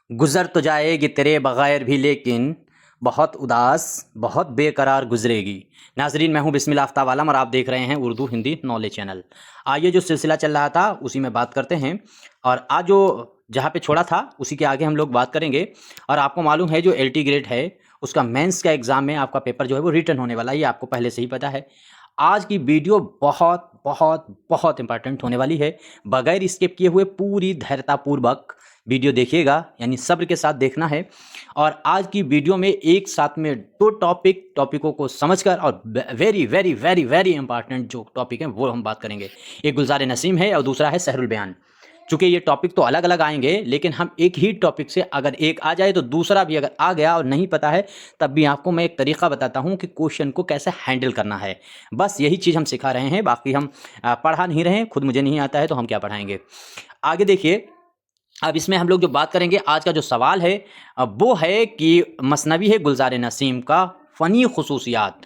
गुजर तो जाएगी तेरे बगैर भी, लेकिन बहुत उदास बहुत बेकरार गुजरेगी। नाजरीन, मैं हूं बिस्मिल्लाह आफ्ताब आलम और आप देख रहे हैं उर्दू हिंदी नॉलेज चैनल। आइए, जो सिलसिला चल रहा था उसी में बात करते हैं। और आज जो जहाँ पे छोड़ा था उसी के आगे हम लोग बात करेंगे। और आपको मालूम है जो LT ग्रेड है उसका मेंस का एग्ज़ाम में आपका पेपर जो है वो रिटर्न होने वाला है, ये आपको पहले से ही पता है। आज की वीडियो बहुत बहुत बहुत इंपॉर्टेंट होने वाली है। बगैर स्किप किए हुए पूरी धैर्यतापूर्वक वीडियो देखिएगा, यानी सब्र के साथ देखना है। और आज की वीडियो में एक साथ में दो टॉपिकों को समझकर और very very very very important जो टॉपिक है वो हम बात करेंगे। एक गुलजार नसीम है और दूसरा है सहरुल बयान। चूंकि ये टॉपिक तो अलग अलग आएंगे, लेकिन हम एक ही टॉपिक से अगर एक आ जाए तो दूसरा भी अगर आ गया और नहीं पता है तब भी आपको मैं एक तरीका बताता हूँ कि क्वेश्चन को कैसे हैंडल करना है। बस यही चीज़ हम सिखा रहे हैं, बाकी हम पढ़ा नहीं रहे हैं। खुद मुझे नहीं आता है तो हम क्या पढ़ाएंगे। आगे देखिए, अब इसमें हम लोग जो बात करेंगे, आज का जो सवाल है वो है कि मसनवी है गुलजार नसीम का फ़नी खसूसियात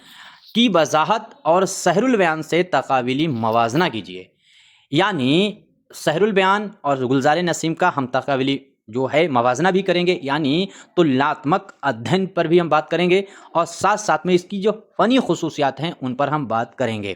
की वजाहत और सहरुल बयान से तकाविली मवाजना कीजिए। यानी सहरुल बयान और गुलजार नसीम का हम तकाविली जो है मवाजना भी करेंगे, यानी तुलनात्मक अध्ययन पर भी हम बात करेंगे और साथ साथ में इसकी जो फ़नी खसूसियात हैं उन पर हम बात करेंगे।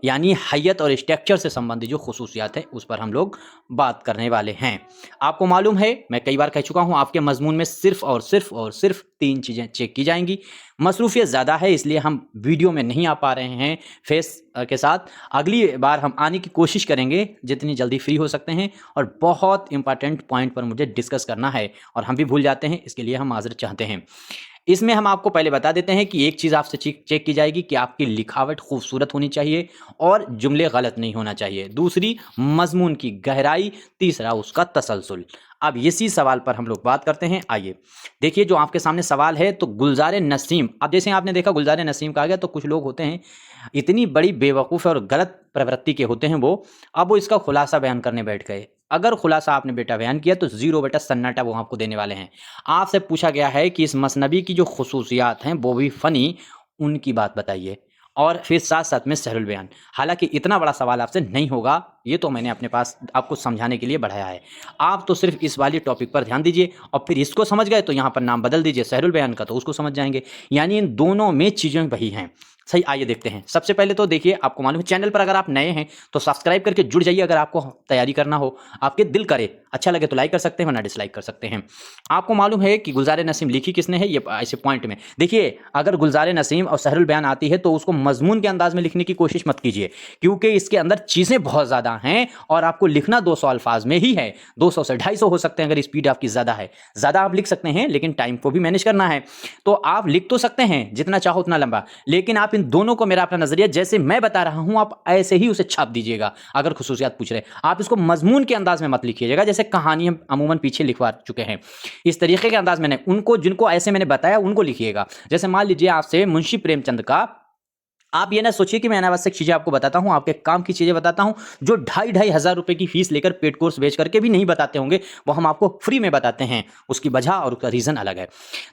यानी हैयत और स्ट्रक्चर से संबंधित जो खसूसियात है उस पर हम लोग बात करने वाले हैं। आपको मालूम है, मैं कई बार कह चुका हूँ, आपके मजमून में सिर्फ 3 चीज़ें चेक की जाएंगी। मसरूफियत ज़्यादा है इसलिए हम वीडियो में नहीं आ पा रहे हैं फेस के साथ। अगली बार हम आने की कोशिश करेंगे जितनी जल्दी फ्री हो सकते हैं। और बहुत इंपॉर्टेंट पॉइंट पर मुझे डिस्कस करना है और हम भी भूल जाते हैं, इसके लिए हम माजरत चाहते हैं। इसमें हम आपको पहले बता देते हैं कि एक चीज़ आपसे चेक की जाएगी कि आपकी लिखावट खूबसूरत होनी चाहिए और जुमले गलत नहीं होना चाहिए। दूसरी, मजमून की गहराई। तीसरा, उसका तसलसल। अब इसी सवाल पर हम लोग बात करते हैं। आइए देखिए, जो आपके सामने सवाल है तो गुलजार नसीम, अब जैसे आपने देखा गुलजार नसीम कहा गया तो कुछ लोग होते हैं इतनी बड़ी बेवकूफ़ और गलत प्रवृत्ति के होते हैं वो, अब वो इसका खुलासा बयान करने बैठ गए। अगर खुलासा आपने बेटा बयान किया तो 0 बेटा सन्नाटा वो आपको देने वाले हैं। आपसे पूछा गया है कि इस मसनबी की जो खसूसियात हैं वो भी फ़नी, उनकी बात बताइए और फिर साथ साथ में सहरुल बयान। हालांकि इतना बड़ा सवाल आपसे नहीं होगा, ये तो मैंने अपने पास आपको समझाने के लिए बढ़ाया है। आप तो सिर्फ इस वाली टॉपिक पर ध्यान दीजिए और फिर इसको समझ गए तो यहाँ पर नाम बदल दीजिए सहरुल बयान का, तो उसको समझ जाएंगे। यानी इन दोनों में चीज़ें वही हैं। सही, आइए देखते हैं। सबसे पहले तो देखिए, आपको मालूम है चैनल पर अगर आप नए हैं तो सब्सक्राइब करके जुड़ जाइए। अगर आपको तैयारी करना हो, आपके दिल करे, अच्छा लगे तो लाइक कर सकते हैं वरना डिसलाइक कर सकते हैं। आपको मालूम है कि गुलजार नसीम लिखी किसने है, ये ऐसे पॉइंट में देखिए। अगर गुलजार नसीम और सहरुल बयान आती है तो उसको मजमून के अंदाज में लिखने की कोशिश मत कीजिए, क्योंकि इसके अंदर चीज़ें बहुत ज़्यादा हैं और आपको लिखना 200 अल्फाज में ही है। 200 से 250 हो सकते हैं अगर स्पीड आपकी ज़्यादा है। ज़्यादा आप लिख सकते हैं लेकिन टाइम को भी मैनेज करना है। तो आप लिख तो सकते हैं जितना चाहो उतना लंबा, लेकिन आप इन दोनों को, मेरा अपना नजरिया जैसे मैं बता रहा हूं आप ऐसे ही उसे छाप दीजिएगा। अगर खुसूसियात पूछ रहे, आप इसको मजमून के अंदाज में मत लिखिएगा जैसे कहानी हम अमूमन पीछे लिखवा चुके हैं। इस तरीके के अंदाज मैंने उनको, जिनको ऐसे मैंने बताया उनको लिखिएगा। जैसे मान लीजिए आपसे मुंशी प्रेमचंद का, आप ये ना सोचिए कि मैं अनावश्यक चीज़ें आपको बताता हूँ, आपके काम की चीज़ें बताता हूँ जो 2,500 रुपये की फीस लेकर पेड कोर्स बेच करके भी नहीं बताते होंगे, वो हम आपको फ्री में बताते हैं। उसकी वजह और उसका रीज़न अलग है।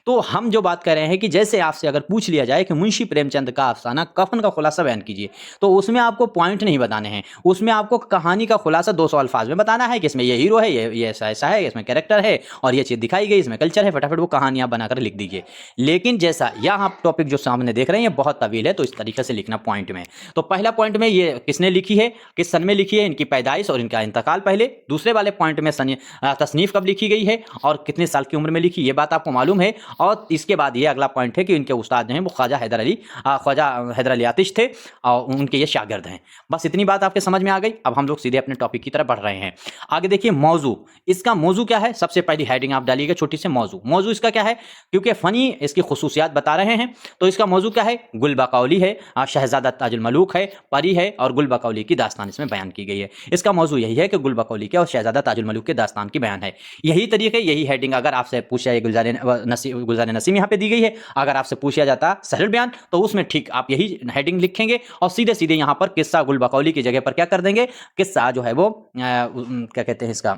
तो हम जो बात कर रहे हैं कि जैसे आपसे अगर पूछ लिया जाए कि मुंशी प्रेमचंद का अफसाना कफन का खुलासा बयान कीजिए, तो उसमें आपको पॉइंट नहीं बताने हैं, उसमें आपको कहानी का खुलासा 200 अल्फाज में बताना है कि इसमें ये हीरो है, ये ऐसा ऐसा है, इसमें कैरेक्टर है और ये चीज़ दिखाई गई, इसमें कल्चर है। फटाफट वो कहानी आप बनाकर लिख दीजिए। लेकिन जैसा यहाँ टॉपिक जो सामने देख रहे हैं ये बहुत तवील है, तो इस तरीके से लिखना पॉइंट में। तो पहला पॉइंट में ये किसने लिखी है, किस सन में लिखी है, इनकी पैदाइश और इनका इंतकाल पहले। दूसरे वाले पॉइंट में तसनीफ कब लिखी गई है और कितने साल की उम्र में लिखी, ये बात आपको मालूम है। और इसके बाद ये अगला पॉइंट है कि इनके उस्ताद जो हैं वो ख्वाजा हैदर अली आतिश थे और उनके ये शागिर्द हैं। बस इतनी बात आपके समझ में आ गई। अब हम लोग सीधे अपने टॉपिक की तरफ बढ़ रहे हैं। आगे देखिए, मौजू। इसका मौजू क्या है, सबसे पहली हेडिंग आप डालिएगा छोटी से, मौजू इसका क्या है, क्योंकि फनी इसकी खसूसियात बता रहे हैं। तो इसका मौजू क्या है, गुल बकौली है, शहजादा ताजुल मलूक है, परी है और गुल बकौली की दास्तान इसमें बयान की गई है। इसका मौजू यही है कि गुल बकौली के और शहजादा ताजुल मलूक के दास्तान की बयान है। यही तरीके, यही हेडिंग अगर आपसे पूछा जाए, गुलजार नसीम यहाँ पे दी गई है, अगर आपसे पूछा जाता सहरुल बयान तो उसमें ठीक आप यही हेडिंग लिखेंगे और सीधे सीधे यहाँ पर किस्सा गुल बकौली की जगह पर क्या कर देंगे, किस्सा जो है वो क्या कहते हैं इसका,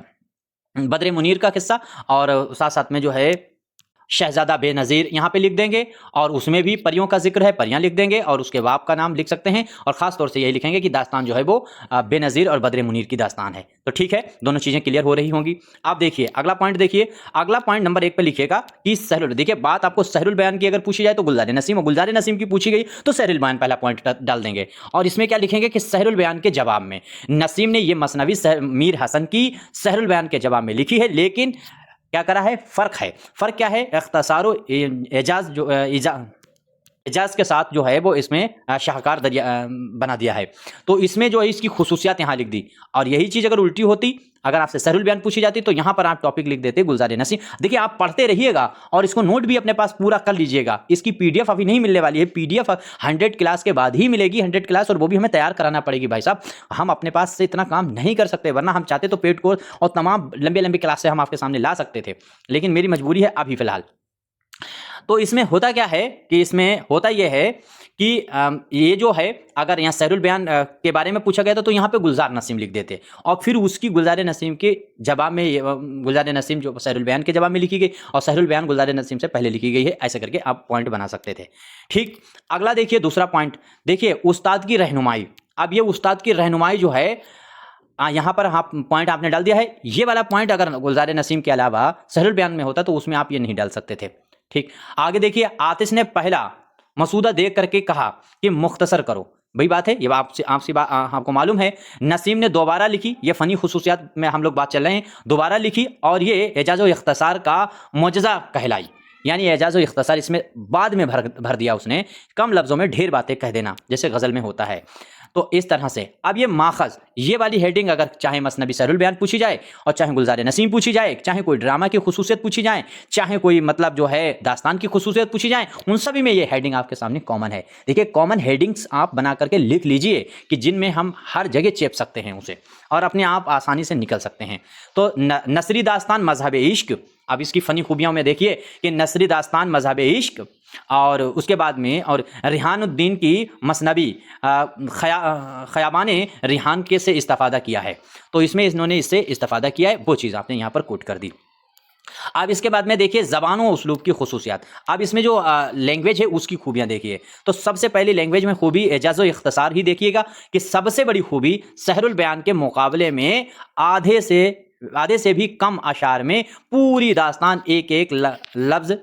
बद्र मुनीर का किस्सा और साथ साथ में जो है शहजादा बेनज़ीर यहाँ पे लिख देंगे, और उसमें भी परियों का जिक्र है, परियां लिख देंगे, और उसके बाप का नाम लिख सकते हैं, और ख़ास तौर से यही लिखेंगे कि दास्तान जो है वो बेनज़ीर और बद्र मुनीर की दास्तान है। तो ठीक है, दोनों चीज़ें क्लियर हो रही होंगी। आप देखिए अगला पॉइंट, देखिए अगला पॉइंट नंबर 1 पे लिखिएगा कि सहरुल, देखिए बात आपको सहरुल बयान की अगर पूछी जाए तो गुलजार नसीम, और गुलजार नसीम की पूछी गई तो सहरुल बयान पहला पॉइंट डाल देंगे, और इसमें क्या लिखेंगे कि सहरुल बयान के जवाब में नसीम ने ये मसनवी मीर हसन की सहरुल बयान के जवाब में लिखी है, लेकिन क्या करा है, फ़र्क है। फ़र्क क्या है, इख्तिसारो एजाज जो एजाज के साथ जो है वो इसमें शाहकार दरिया बना दिया है, तो इसमें जो है इसकी खुसूसियात यहाँ लिख दी। और यही चीज़ अगर उल्टी होती, अगर आपसे सहरुल बयान पूछी जाती तो यहाँ पर आप टॉपिक लिख देते गुलजार नसीम। देखिए आप पढ़ते रहिएगा और इसको नोट भी अपने पास पूरा कर लीजिएगा। इसकी पीडीएफ अभी नहीं मिलने वाली है, पीडीएफ 100 क्लास के बाद ही मिलेगी, 100 क्लास, और वो भी हमें तैयार कराना पड़ेगी भाई साहब। हम अपने पास से इतना काम नहीं कर सकते, वरना हम चाहते तो पेड कोर्स और तमाम लंबे लंबे क्लास से हम आपके सामने ला सकते थे, लेकिन मेरी मजबूरी है अभी फिलहाल। तो इसमें होता क्या है कि इसमें होता यह है कि ये जो है, अगर यहाँ सहरुल बयान के बारे में पूछा गया था तो यहाँ पे गुलजार नसीम लिख देते, और फिर उसकी गुलजार नसीम के जवाब में गुलजार नसीम जो सहरुल बयान के जवाब में लिखी गई, और सहरुल बयान गुलजार नसीम से पहले लिखी गई है, ऐसे करके आप पॉइंट बना सकते थे। ठीक, अगला देखिए दूसरा पॉइंट, देखिए उस्ताद की रहनुमाई। अब ये उस्ताद की रहनुमाई जो है, यहाँ पर आप पॉइंट आपने डाल दिया है, ये वाला पॉइंट अगर गुलजार नसीम के अलावा सहरुल बयान में होता तो उसमें आप ये नहीं डाल सकते थे। ठीक, आगे देखिए, आतिश ने पहला मसूदा देख करके कहा कि मुख्तसर करो। वही बात है, ये आपको मालूम है, नसीम ने दोबारा लिखी, ये फ़नी खुसूसियात में हम लोग बात चल रहे हैं, दोबारा लिखी, और ये एजाज़ व इख्तिसार का मुअज्जज़ा कहलाई, यानी एजाज़ व इख्तिसार इसमें बाद में भर दिया उसने, कम लफ्ज़ों में ढेर बातें कह देना, जैसे गज़ल में होता है। तो इस तरह से अब ये माखज़, ये वाली हेडिंग अगर चाहे मसनबी सहरुल बयान पूछी जाए, और चाहे गुलजार नसीम पूछी जाए, चाहे कोई ड्रामा की खुसूसियत पूछी जाए, चाहे कोई मतलब जो है दास्तान की खुसूसियत पूछी जाए, उन सभी में ये हेडिंग आपके सामने कॉमन है। देखिए कॉमन हेडिंग्स आप बना करके लिख लीजिए कि जिनमें हम हर जगह चेप सकते हैं उसे, और अपने आप आसानी से निकल सकते हैं। तो नसरी दास्तान मजहब इश्क, अब इसकी फ़नी खूबियों में देखिए कि नसरी दास्तान मजहब इश्क, और उसके बाद में और रिहानुद्दीन की मसनबी ख़याबान रिहान के से इस्तिफ़ादा किया है, तो इसमें इन्होंने इससे इस्तिफ़ादा किया है, वो चीज़ आपने यहाँ पर कोट कर दी। अब इसके बाद में देखिए ज़बान व उसलूब की खुसूसियात। अब इसमें जो लैंग्वेज है उसकी खूबियाँ देखिए, तो सबसे पहली लैंग्वेज में खूबी एजाज़ व इख्तिसार ही देखिएगा कि सबसे बड़ी खूबी सहरुल बयान के मुकाबले में आधे से भी कम अशार में पूरी दास्तान एक एक लफ्ज़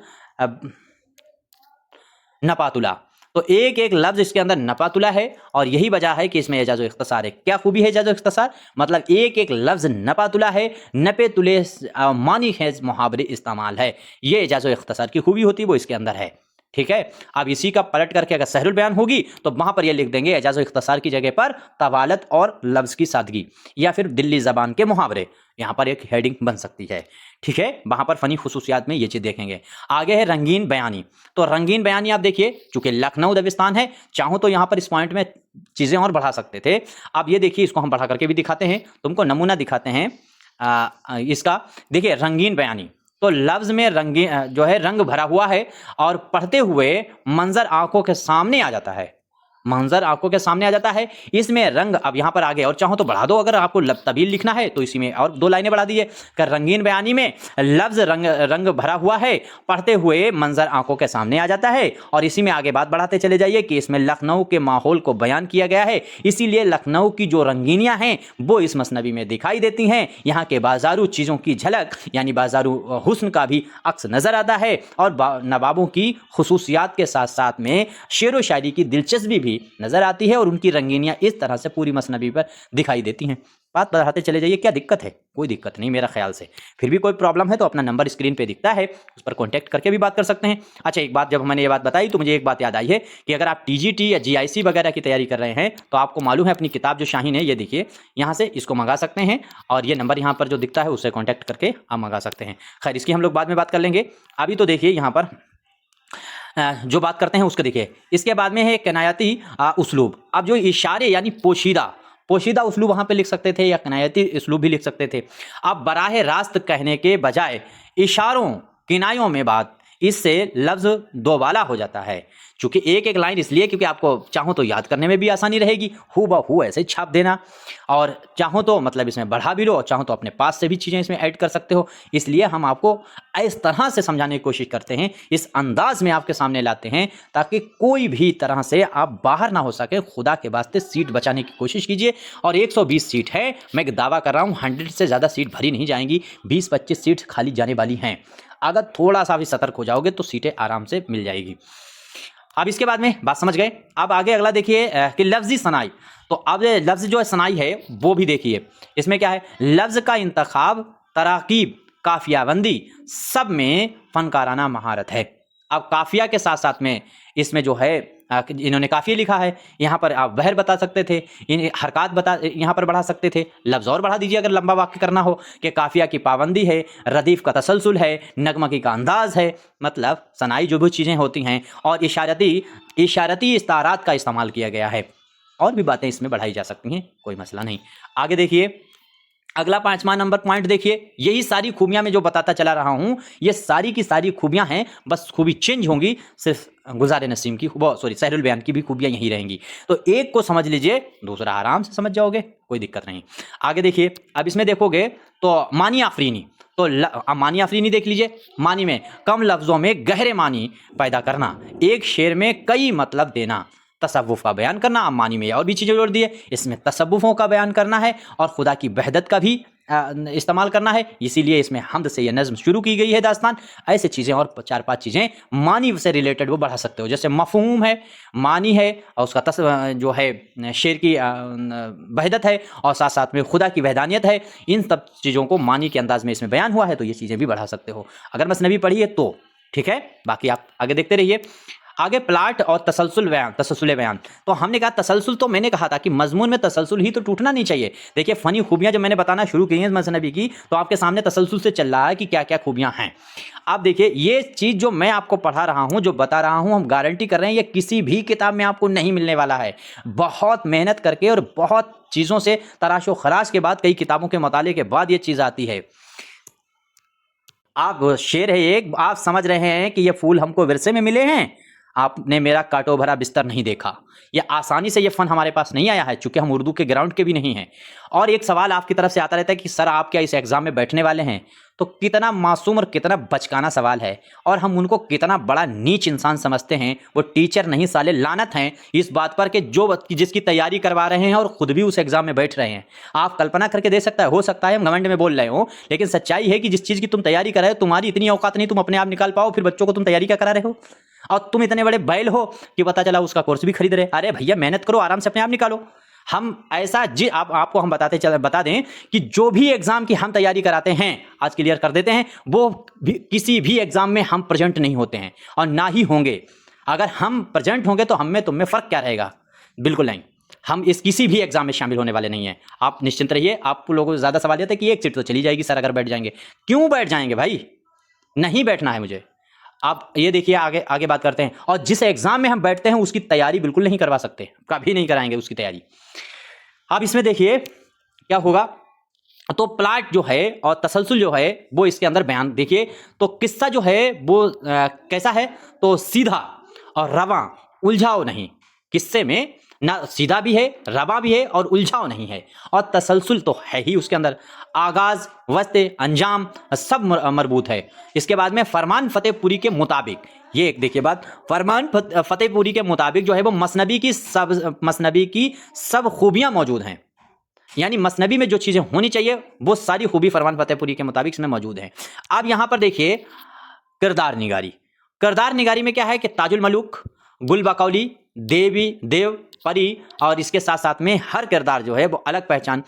नपातुला, तो एक एक लफ्ज़ इसके अंदर नपातुला है, और यही वजह है कि इसमें एजाज़ व इख्तिसार है। क्या खूबी है एजाज़ व इख्तिसार, मतलब एक एक लफ्ज़ नपातुला है, नपे तुले मानी खेज़ मुहावरे इस्तेमाल है, ये एजाज़ व इख्तिसार की खूबी होती है, वो इसके अंदर है। ठीक है, अब इसी का पलट करके अगर सहरुल बयान होगी तो वहाँ पर ये लिख देंगे एजाज़ व इख्तिसार की जगह पर तवालत और लफ्ज़ की सादगी, या फिर दिल्ली ज़बान के मुहावरे, यहाँ पर एक हेडिंग बन सकती है। ठीक है, वहाँ पर फ़नी खुसूसियात में ये चीज़ देखेंगे। आगे है रंगीन बयानी, तो रंगीन बयानी आप देखिए, चूँकि लखनऊ दबिस्तान है, चाहो तो यहाँ पर इस पॉइंट में चीज़ें और बढ़ा सकते थे। अब ये देखिए, इसको हम बढ़ा करके भी दिखाते हैं, तुमको नमूना दिखाते हैं इसका। देखिए रंगीन बयानी, तो लफ्ज़ में रंगीन जो है रंग भरा हुआ है, और पढ़ते हुए मंजर आंखों के सामने आ जाता है, मंजर आंखों के सामने आ जाता है, इसमें रंग अब यहाँ पर आगे, और चाहो तो बढ़ा दो, अगर आपको तबील लिखना है तो इसी में और 2 लाइनें बढ़ा दी है कि रंगीन बयानी में लफ्ज़ रंग भरा हुआ है, पढ़ते हुए मंजर आंखों के सामने आ जाता है, और इसी में आगे बात बढ़ाते चले जाइए कि इसमें लखनऊ के माहौल को बयान किया गया है, इसीलिए लखनऊ की जो रंगीनियाँ हैं वो इस मसनबी में दिखाई देती हैं। यहाँ के बाजारू चीज़ों की झलक, यानी बाजारू हुस्न का भी अक्स नज़र आता है, और नवाबों की खुसूसियात के साथ साथ में शेर व शायरी की दिलचस्पी भी नजर आती है, और उनकी रंगीनियां इस तरह से पूरी मसनबी पर दिखाई देती हैं। बात बढ़ाते चले जाइए, क्या दिक्कत है? कोई दिक्कत नहीं मेरा ख्याल से। फिर भी कोई प्रॉब्लम है तो अपना नंबर स्क्रीन पे दिखता है, उस पर कांटेक्ट करके भी बात कर सकते हैं। अच्छा, एक बात, जब मैंने ये बात बताई तो मुझे एक बात याद आई है कि अगर आप टीजीटी या जीआईसी वगैरह की तैयारी कर रहे हैं तो आपको मालूम है अपनी किताब जो शाहीन है, ये देखिए यहाँ से इसको मंगा सकते हैं, और ये नंबर यहाँ पर जो दिखता है उससे कॉन्टैक्ट करके आप मंगा सकते हैं। खैर, इसकी हम लोग बाद में बात कर लेंगे। अभी तो देखिए यहाँ पर जो बात करते हैं उसको देखिए। इसके बाद में है किनायती उसलूब। अब जो इशारे यानी पोशीदा उसलूब वहाँ पे लिख सकते थे, या किनायती उसलूब भी लिख सकते थे। अब बराह रास्त कहने के बजाय इशारों किनायों में बात, इससे लफ्ज़ दोबाला हो जाता है। चूंकि एक एक लाइन इसलिए क्योंकि आपको चाहो तो याद करने में भी आसानी रहेगी, हूबहू ऐसे छाप देना, और चाहो तो मतलब इसमें बढ़ा भी लो, और चाहो तो अपने पास से भी चीज़ें इसमें ऐड कर सकते हो। इसलिए हम आपको इस तरह से समझाने की कोशिश करते हैं, इस अंदाज में आपके सामने लाते हैं, ताकि कोई भी तरह से आप बाहर ना हो सके। खुदा के वास्ते सीट बचाने की कोशिश कीजिए। और 120 सीट है, मैं दावा कर रहा हूँ 100 से ज़्यादा सीट भरी नहीं जाएंगी, 20-25 सीट खाली जाने वाली हैं। अगर थोड़ा सा भी सतर्क हो जाओगे तो सीटें आराम से मिल जाएगी। अब इसके बाद में बात समझ गए। अब आगे अगला देखिए कि लफ्ज़ी सनाई। तो अब लफ्ज़ जो है सनाई है वो भी देखिए, इसमें क्या है, लफ्ज़ का इंतखाब, तराकीब, काफियाबंदी, सब में फनकाराना महारत है। अब काफिया के साथ साथ में इसमें जो है इन्होंने काफिया लिखा है, यहाँ पर आप बहर बता सकते थे, इन हरकत बता यहाँ पर बढ़ा सकते थे, लफ्ज़ और बढ़ा दीजिए अगर लंबा वाक्य करना हो, कि काफिया की पाबंदी है, रदीफ़ का तसलसल है, नगमगी का अंदाज़ है, मतलब सनाई जो भी चीज़ें होती हैं, और इशारती इस्तारात का इस्तेमाल किया गया है। और भी बातें इसमें बढ़ाई जा सकती हैं, कोई मसला नहीं। आगे देखिए अगला 5वां नंबर पॉइंट देखिए, यही सारी खूबियां मैं जो बताता चला रहा हूं, ये सारी की सारी खूबियां हैं, बस खूबी चेंज होंगी, सिर्फ गुज़ारे नसीम की सहरुल बयान की भी खूबियां यही रहेंगी। तो एक को समझ लीजिए, दूसरा आराम से समझ जाओगे, कोई दिक्कत नहीं। आगे देखिए, अब इसमें देखोगे तो मानी आफरीनी, तो अब मानी आफरीनी देख लीजिए। मानी में कम लफ्ज़ों में गहरे मानी पैदा करना, एक शेर में कई मतलब देना, तसव्वुफ़ का बयान करना। अब मानी में और भी चीज़ें जोड़ दिए, इसमें तसव्वुफ़ों का बयान करना है और खुदा की वहदत का भी इस्तेमाल करना है, इसीलिए इसमें हमद से यह नज़्म शुरू की गई है, दास्तान। ऐसे चीज़ें और 4-5 चीज़ें मानी से रिलेटेड वो बढ़ा सकते हो, जैसे मफ़हूम है, मानी है, और उसका जो है शेर की वहदत है, और साथ साथ में खुदा की वहदानियत है। इन सब चीज़ों को मानी के अंदाज में इसमें बयान हुआ है, तो ये चीज़ें भी बढ़ा सकते हो अगर मसनवी पढ़ी है तो, ठीक है। बाकी आप आगे देखते रहिए। आगे प्लाट और तसलसल बयान। तो हमने कहा तसलसल, तो मैंने कहा था कि मजमून में तसलसल ही तो टूटना नहीं चाहिए। देखिए फ़नी खूबियां जब मैंने बताना शुरू की हैं मसनबी की, तो आपके सामने तसलसल से चल रहा है कि क्या क्या खूबियां हैं। आप देखिए, ये चीज़ जो मैं आपको पढ़ा रहा हूँ, जो बता रहा हूँ, हम गारंटी कर रहे हैं ये किसी भी किताब में आपको नहीं मिलने वाला है। बहुत मेहनत करके और बहुत चीज़ों से तराशो खराश के बाद, कई किताबों के मुताले के बाद ये चीज़ आती है। आप शेर है एक, आप समझ रहे हैं कि ये फूल हमको विरसे में मिले हैं, आपने मेरा कांटों भरा बिस्तर नहीं देखा। ये आसानी से ये फ़न हमारे पास नहीं आया है, चूंकि हम उर्दू के ग्राउंड के भी नहीं हैं। और एक सवाल आपकी तरफ से आता रहता है कि सर आप क्या इस एग्ज़ाम में बैठने वाले हैं? तो कितना मासूम और कितना बचकाना सवाल है, और हम उनको कितना बड़ा नीच इंसान समझते हैं। वो टीचर नहीं साले लानत हैं इस बात पर कि जिसकी तैयारी करवा रहे हैं और ख़ुद भी उस एग्ज़ाम में बैठ रहे हैं। आप कल्पना करके दे सकता है, हो सकता है हम घमंड में बोल रहे हो, लेकिन सच्चाई है कि जिस चीज़ की तुम तैयारी कर रहे हो, तुम्हारी इतनी औकात नहीं तुम अपने आप निकाल पाओ, फिर बच्चों को तुम तैयारी क्या करा रहे हो? और तुम इतने बड़े बैल हो कि पता चला उसका कोर्स भी खरीद रहे। अरे भैया मेहनत करो, आराम से अपने आप निकालो। हम ऐसा आपको हम बता दें कि जो भी एग्जाम की हम तैयारी कराते हैं, आज क्लियर कर देते हैं, वो किसी भी एग्जाम में हम प्रेजेंट नहीं होते हैं और ना ही होंगे। अगर हम प्रेजेंट होंगे तो हम में तुम में फ़र्क क्या रहेगा? बिल्कुल नहीं। हम इस किसी भी एग्जाम में शामिल होने वाले नहीं हैं। आप निश्चिंत रहिए। आप लोगों को ज़्यादा सवाल ये था कि एक सीट तो चली जाएगी सर अगर बैठ जाएंगे। क्यों बैठ जाएंगे भाई? नहीं बैठना है मुझे। आप ये देखिए, आगे बात करते हैं। और जिस एग्जाम में हम बैठते हैं उसकी तैयारी बिल्कुल नहीं करवा सकते, कभी नहीं कराएंगे उसकी तैयारी। अब इसमें देखिए क्या होगा। तो प्लाट जो है और तसलसल जो है वो इसके अंदर बयान देखिए। तो किस्सा जो है वो कैसा है, तो सीधा और रवां, उलझाओ नहीं। किस्से में ना सीधा भी है, रवा भी है और उलझाओ नहीं है। और तसलसल तो है ही उसके अंदर, आगाज, वस्ते, अंजाम सब मरबूत है। इसके बाद में फरमान फतेहपुरी के मुताबिक, ये एक देखिए बात, फरमान फतेहपुरी के मुताबिक जो है वो मसनबी की सब खूबियां मौजूद हैं। यानी मसनबी में जो चीज़ें होनी चाहिए वो सारी खूबी फरमान फतेहपुरी के मुताबिक इसमें मौजूद हैं। अब यहाँ पर देखिए किरदार निगारी। किरदार निगारी में क्या है कि ताजुल मलूक, गुल बकौली, देव, परी, और इसके साथ साथ में हर किरदार जो है वो अलग पहचान,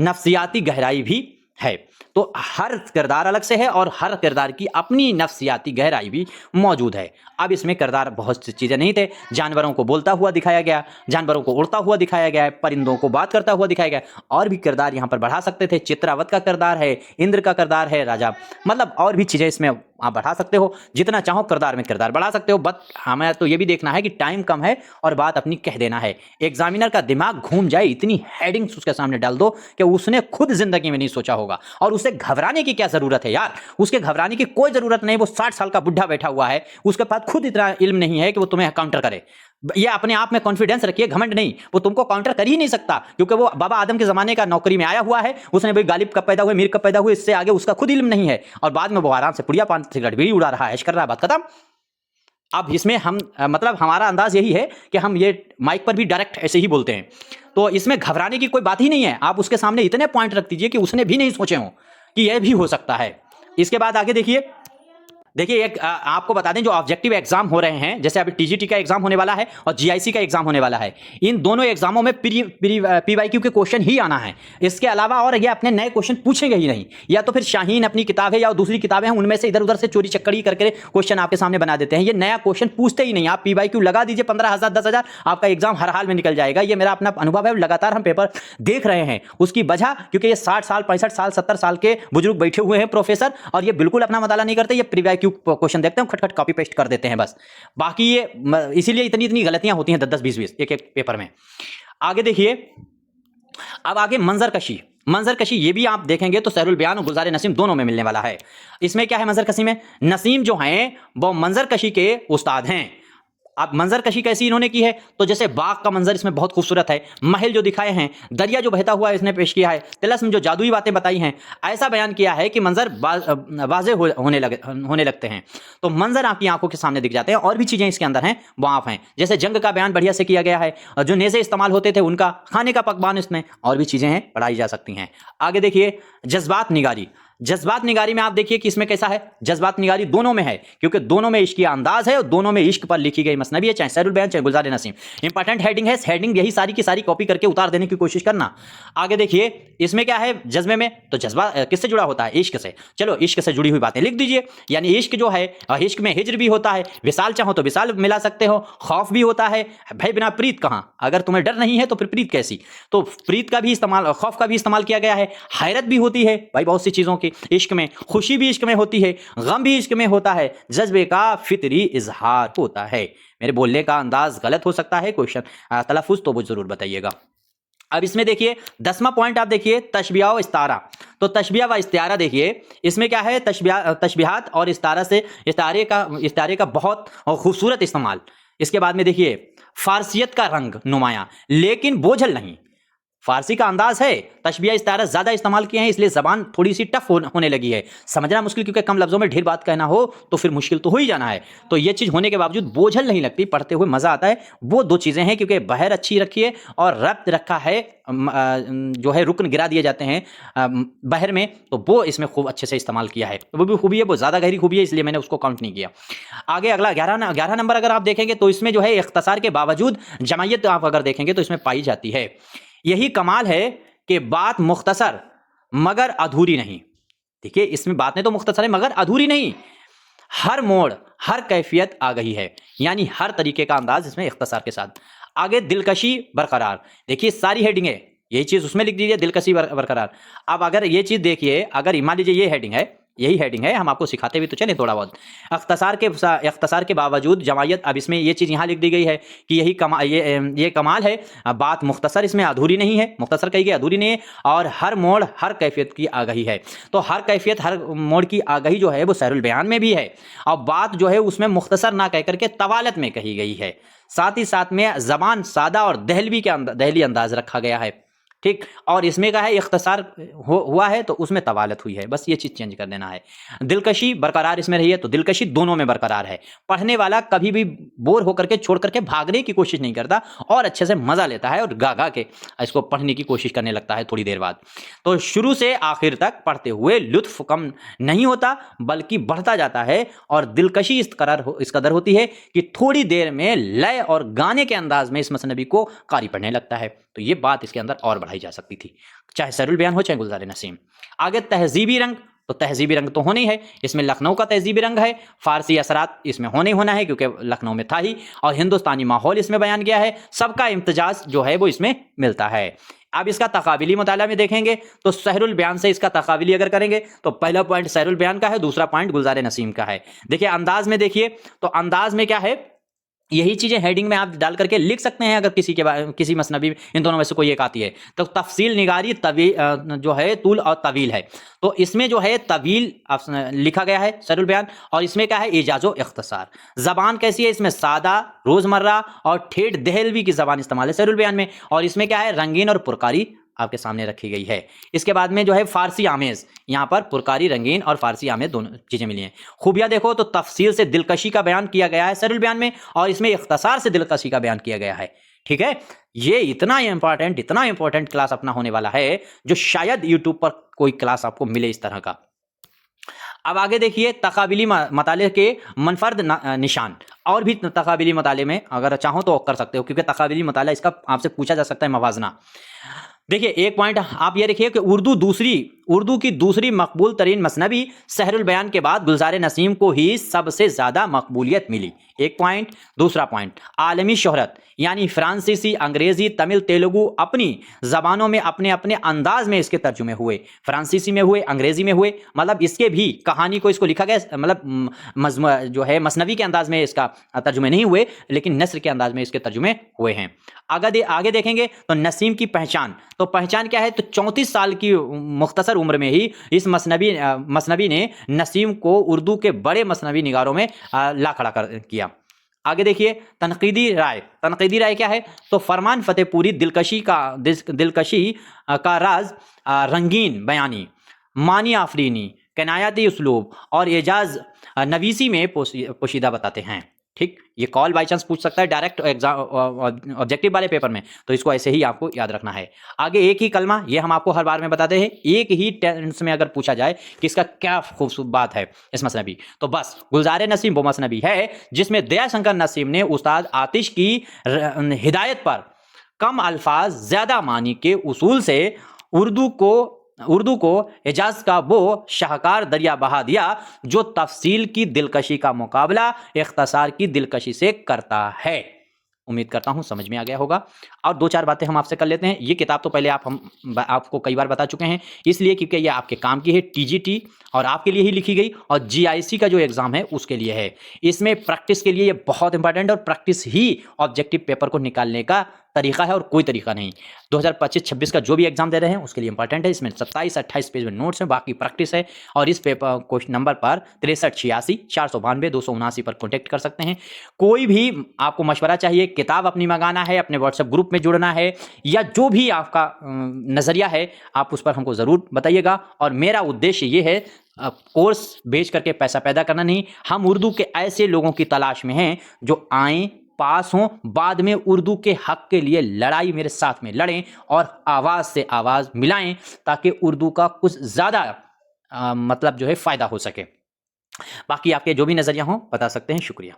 नफ्सियाती गहराई भी है। तो हर किरदार अलग से है और हर किरदार की अपनी नफ्सियाती गहराई भी मौजूद है। अब इसमें किरदार बहुत सी चीज़ें नहीं थे। जानवरों को बोलता हुआ दिखाया गया, जानवरों को उड़ता हुआ दिखाया गया है, परिंदों को बात करता हुआ दिखाया गया। और भी किरदार यहाँ पर बढ़ा सकते थे। चित्रावत का किरदार है, इंद्र का किरदार है, राजा, मतलब और भी चीज़ें इसमें आप बढ़ा सकते हो, जितना चाहो किरदार में किरदार बढ़ा सकते हो। बट हमें तो ये भी देखना है कि टाइम कम है और बात अपनी कह देना है। एग्जामिनर का दिमाग घूम जाए इतनी हेडिंग्स उसके सामने डाल दो कि उसने खुद जिंदगी में नहीं सोचा होगा। और उसे घबराने की क्या जरूरत है यार, उसके घबराने की कोई जरूरत नहीं। वो 60 साल का बुढ़ा बैठा हुआ है, उसके पास खुद इतना इल्म नहीं है कि वो तुम्हें काउंटर करे। ये अपने आप में कॉन्फिडेंस रखिए, घमंड नहीं। वो तुमको काउंटर कर ही नहीं सकता, क्योंकि वो बाबा आदम के जमाने का नौकरी में आया हुआ है। उसने भाई गालिब कब पैदा हुए, मीर कब पैदा हुए, इससे आगे उसका खुद इल्म नहीं है। और बाद में वो आराम से पुड़िया पान सिगरेट भी उड़ा रहा है, ऐश कर रहा है, बात खत्म। अब इसमें हम मतलब हमारा अंदाज यही है कि हम ये माइक पर भी डायरेक्ट ऐसे ही बोलते हैं, तो इसमें घबराने की कोई बात ही नहीं है। आप उसके सामने इतने पॉइंट रख दीजिए कि उसने भी नहीं सोचे हों कि यह भी हो सकता है। इसके बाद आगे देखिए एक आपको बता दें, जो ऑब्जेक्टिव एग्जाम हो रहे हैं, जैसे अभी टीजीटी का एग्जाम होने वाला है और जीआईसी का एग्जाम होने वाला है, इन दोनों एग्जामों में पीवाईक्यू के क्वेश्चन ही आना है। इसके अलावा और ये अपने नए क्वेश्चन पूछेंगे ही नहीं, या तो फिर शाहीन अपनी किताब है या दूसरी किताबें हैं उनमें से इधर उधर से चोरी चक्कड़ी करके क्वेश्चन आपके सामने बना देते हैं। ये नया क्वेश्चन पूछते ही नहीं। आप पीवाईक्यू लगा दीजिए 15,000 10,000, आपका एग्जाम हर हाल में निकल जाएगा। ये मेरा अपना अनुभव है, लगातार हम पेपर देख रहे हैं। उसकी वजह क्योंकि ये 60 साल 65 साल 70 साल के बुजुर्ग बैठे हुए हैं प्रोफेसर, और ये बिल्कुल अपना मुताला नहीं करते। ये पीवाईक्यू क्वेश्चन देखते हैं, खटखट कॉपी पेस्ट कर देते हैं बस। बाकी ये इसीलिए इतनी गलतियां होती हैं 10-10 20-20 एक पेपर में। आगे देखिए, अब आगे मंजर कशी ये भी आप देखेंगे तो सहरुल बयान और गुलजार नसीम दोनों में मिलने वाला है। इसमें क्या है, मंजर कशी में नसीम जो हैं वो मंजर कशी के उस्ताद हैं। अब मंजर कशी कैसी इन्होंने की है, तो जैसे बाग का मंजर इसमें बहुत खूबसूरत है, महल जो दिखाए हैं, दरिया जो बहता हुआ इसने पेश किया है, तिलस्म जो जादुई बातें बताई हैं, ऐसा बयान किया है कि मंजर वाज़े होने लगते हैं। तो मंजर आपकी आंखों के सामने दिख जाते हैं। और भी चीज़ें इसके अंदर हैं वो आप हैं, जैसे जंग का बयान बढ़िया से किया गया है, जो नेज़े इस्तेमाल होते थे उनका, खाने का पकवान, इसमें और भी चीज़ें हैं पढ़ाई जा सकती हैं। आगे देखिए जज्बात निगारी में आप देखिए कि इसमें कैसा है, जज्बात निगारी दोनों में है, क्योंकि दोनों में इश्क की अंदाज है और दोनों में इश्क पर लिखी गई मसनवी है, चाहे सहरुल बयान चाहे गुलजार नसीम। इंपॉर्टेंट हेडिंग है, हेडिंग यही सारी की सारी कॉपी करके उतार देने की कोशिश करना। आगे देखिए इसमें क्या है, जज्बे में, तो जज्बा किससे जुड़ा होता है, इश्क से। चलो इश्क से जुड़ी हुई बातें लिख दीजिए, यानी इश्क जो है, इश्क में हिज्र भी होता है, विसाल चाहो तो विसाल मिला सकते हो, खौफ भी होता है, भय बिना प्रीत कहाँ, अगर तुम्हें डर नहीं है तो फिर प्रीत कैसी। तो प्रीत का भी इस्तेमाल, खौफ का भी इस्तेमाल किया गया है, हैरत भी होती है भाई बहुत सी चीज़ों की इश्क में, खुशी भी इश्क में होती है, गम भी इश्क में होता है, जज्बे का फितरी इजहार होता है। मेरे बोलने का अंदाज गलत हो सकता है, क्वेश्चन तलफ़ुज़ तो वो जरूर बताइएगा। अब इसमें देखिए 10वां पॉइंट आप देखिए, तशबिया व इस्तारा। तो तशबिया व इस्तारा देखिए, इसमें क्या है, तशबिहात और इस्तारे का बहुत खूबसूरत इस्तेमाल। इसके बाद में देखिए फारसियत का रंग नुमाया लेकिन बोझल नहीं। फारसी का अंदाज है, तशबिया इस्तारा ज़्यादा इस्तेमाल किए हैं, इसलिए ज़बान थोड़ी सी टफ होने लगी है, समझना मुश्किल, क्योंकि कम लफ्ज़ों में ढेर बात कहना हो तो फिर मुश्किल तो हो ही जाना है। तो ये चीज़ होने के बावजूद बोझल नहीं लगती, पढ़ते हुए मज़ा आता है। वो दो चीज़ें हैं, क्योंकि बहर अच्छी रखी है और रब्त रखा है, जो है रुकन गिरा दिए जाते हैं बहर में, तो वो इसमें खूब अच्छे से इस्तेमाल किया है। वो भी खूबी है, वो ज़्यादा गहरी खूबी है, इसलिए मैंने उसको काउंट नहीं किया। आगे अगला 11 नंबर अगर आप देखेंगे तो इसमें जो है इख्तिसार के बावजूद जमायत आप अगर देखेंगे तो इसमें पाई जाती है। यही कमाल है कि बात मुख्तसर मगर अधूरी नहीं। देखिए इसमें बातें तो मुख्तसर है मगर अधूरी नहीं, हर मोड़ हर कैफियत आ गई है, यानी हर तरीके का अंदाज इसमें इख्तसार के साथ। आगे दिलकशी बरकरार, देखिए सारी हेडिंग है, यही चीज़ उसमें लिख दीजिए, दिलकशी बरकरार। अब अगर ये चीज़ देखिए, अगर मान लीजिए ये हेडिंग है, यही हेडिंग है, हम आपको सिखाते भी तो चलें थोड़ा बहुत। इख्तसार के बावजूद जमायत, अब इसमें ये चीज़ यहाँ लिख दी गई है कि ये कमाल है, बात मुख्तसर इसमें अधूरी नहीं है, मुख्तसर कही गई अधूरी नहीं है, और हर मोड़ हर कैफियत की आगाही है। तो हर कैफियत हर मोड़ की आगाही जो है वो सहरुल बयान में भी है, और बात जो है उसमें मुख्तसर ना कह करके तवालत में कही गई है। साथ ही साथ में ज़बान सादा और दहली अंदाज रखा गया है, ठीक। और इसमें क्या है, इख्तिसार हुआ है तो उसमें तवालत हुई है, बस ये चीज़ चेंज कर देना है। दिलकशी बरकरार इसमें रही है, तो दिलकशी दोनों में बरकरार है। पढ़ने वाला कभी भी बोर होकर के छोड़ करके भागने की कोशिश नहीं करता और अच्छे से मज़ा लेता है और गा के इसको पढ़ने की कोशिश करने लगता है थोड़ी देर बाद। तो शुरू से आखिर तक पढ़ते हुए लुत्फ कम नहीं होता बल्कि बढ़ता जाता है, और दिलकशी इस कदर होती है कि थोड़ी देर में लय और गाने के अंदाज में इस मसनबी को कारी पढ़ने लगता है। तो ये बात इसके अंदर और बढ़ाई जा सकती थी, चाहे सहरुल बयान हो चाहे गुलजार नसीम। आगे तहजीबी रंग, तो तहजीबी रंग तो होना ही है, इसमें लखनऊ का तहजीबी रंग है, फारसी असरात इसमें होना है क्योंकि लखनऊ में था ही, और हिंदुस्तानी माहौल इसमें बयान किया है, सबका इम्तिजाज जो है वो इसमें मिलता है। अब इसका तकाबिली मुताला में देखेंगे तो सहरुल बयान से इसका तकाबिली अगर करेंगे तो पहला पॉइंट सहरुल बयान का है, दूसरा पॉइंट गुलजार नसीम का है। देखिए अंदाज में देखिए तो अंदाज में क्या है, यही चीजें हेडिंग में आप डाल करके लिख सकते हैं अगर किसी मसनबी इन दोनों में से कोई एक आती है। तो तफसील निगारी तवील जो है तूल और तवील है, तो इसमें जो है तवील लिखा गया है सहरुल बयान, और इसमें क्या है इजाजो इख्तिसार। जबान कैसी है, इसमें सादा रोजमर्रा और ठेठ दहलवी की जबान इस्तेमाल है सहरुल बयान में, और इसमें क्या है रंगीन और पुरकारी आपके सामने रखी गई है। इसके बाद में जो है फारसी आमेज, यहाँ पर पुरकारी रंगीन और फारसी आमेज दोनों चीजें मिली हैं। खूबियां देखो तो तफसील से दिलकशी का बयान किया गया है सहरुल बयान में, और इसमें इख्तिसार से दिलकशी का बयान किया गया है। ठीक है, ये इतना इंपॉर्टेंट क्लास अपना होने वाला है जो शायद यूट्यूब पर कोई क्लास आपको मिले इस तरह का। अब आगे देखिए तकाबिली मताले के मनफर्द निशान, और भी तकाबिली मताले में अगर चाहो तो कर सकते हो, क्योंकि तकाबिली मताला इसका आपसे पूछा जा सकता है मवाजना। देखिए एक पॉइंट आप ये देखिए कि उर्दू की दूसरी मकबूल तरीन मसनबी सहरुल बयान के बाद गुलजार नसीम को ही सबसे ज्यादा मकबूलियत मिली, एक पॉइंट। दूसरा पॉइंट आलमी शोहरत, यानी फ्रांसीसी, अंग्रेजी, तमिल, तेलुगु अपनी जबानों में अपने अपने अंदाज में इसके तर्जुमे हुए, फ्रांसीसी में हुए, अंग्रेजी में हुए, मतलब इसके भी कहानी को इसको लिखा गया, मतलब जो है मसनवी के अंदाज में इसका तर्जुमे नहीं हुए, लेकिन नस्र के अंदाज में इसके तर्जुमे हुए हैं। आगे देखेंगे तो नसीम की पहचान, तो पहचान क्या है, तो 34 साल की मुख्तसर उम्र में ही इस मसनबी ने नसीम को उर्दू के बड़े मसनवी निगारों में ला खड़ा किया। आगे देखिए तनकीदी राय क्या है, तो फरमान फतेहपुरी दिलकशी का राज रंगीन बयानी, मानी आफरीनी, कनायती उसलूब और एजाज नवीसी में पोशीदा बताते हैं। ठीक, ये कॉल बाई चांस पूछ सकता है डायरेक्ट एग्जाम ऑब्जेक्टिव वाले पेपर में, तो इसको ऐसे ही आपको याद रखना है। आगे एक ही कलमा, ये हम आपको हर बार में बताते हैं, एक ही टेंस में अगर पूछा जाए कि इसका क्या खूबसूरत बात है इस मसनबी, तो बस गुलजार नसीम वो मसनबी है जिसमें दयाशंकर नसीम ने उस्ताद आतिश की हिदायत पर कम अल्फाज ज्यादा मानी के उसूल से उर्दू को एजाज का वो शाहकार दरिया बहा दिया जो तफसील की दिलकशी का मुकाबला इख्तिसार की दिलकशी से करता है। उम्मीद करता हूं समझ में आ गया होगा। और दो चार बातें हम आपसे कर लेते हैं। ये किताब तो पहले आपको कई बार बता चुके हैं, इसलिए क्योंकि ये आपके काम की है, टीजीटी और आपके लिए ही लिखी गई, और जीआईसी का जो एग्जाम है उसके लिए है। इसमें प्रैक्टिस के लिए ये बहुत इंपॉर्टेंट है, और प्रैक्टिस ही ऑब्जेक्टिव पेपर को निकालने का तरीका है और कोई तरीका नहीं। 2025-26 का जो भी एग्जाम दे रहे हैं उसके लिए इंपॉर्टेंट है। इसमें 27-28 पेज में नोट्स हैं, बाकी प्रैक्टिस है। और इस पेपर क्वेश्चन नंबर पर 6386-492-279 पर कॉन्टेक्ट कर सकते हैं। कोई भी आपको मशवरा चाहिए, किताब अपनी मंगाना है, अपने व्हाट्सएप ग्रुप में जुड़ना है, या जो भी आपका नज़रिया है आप उस पर हमको ज़रूर बताइएगा। और मेरा उद्देश्य ये है कोर्स बेच करके पैसा पैदा करना नहीं, हम उर्दू के ऐसे लोगों की तलाश में हैं जो आएँ, पास हों, बाद में उर्दू के हक के लिए लड़ाई मेरे साथ में लड़ें और आवाज़ से आवाज़ मिलाएं, ताकि उर्दू का कुछ ज़्यादा मतलब जो है फ़ायदा हो सके। बाकी आपके जो भी नज़रिया हों बता सकते हैं। शुक्रिया।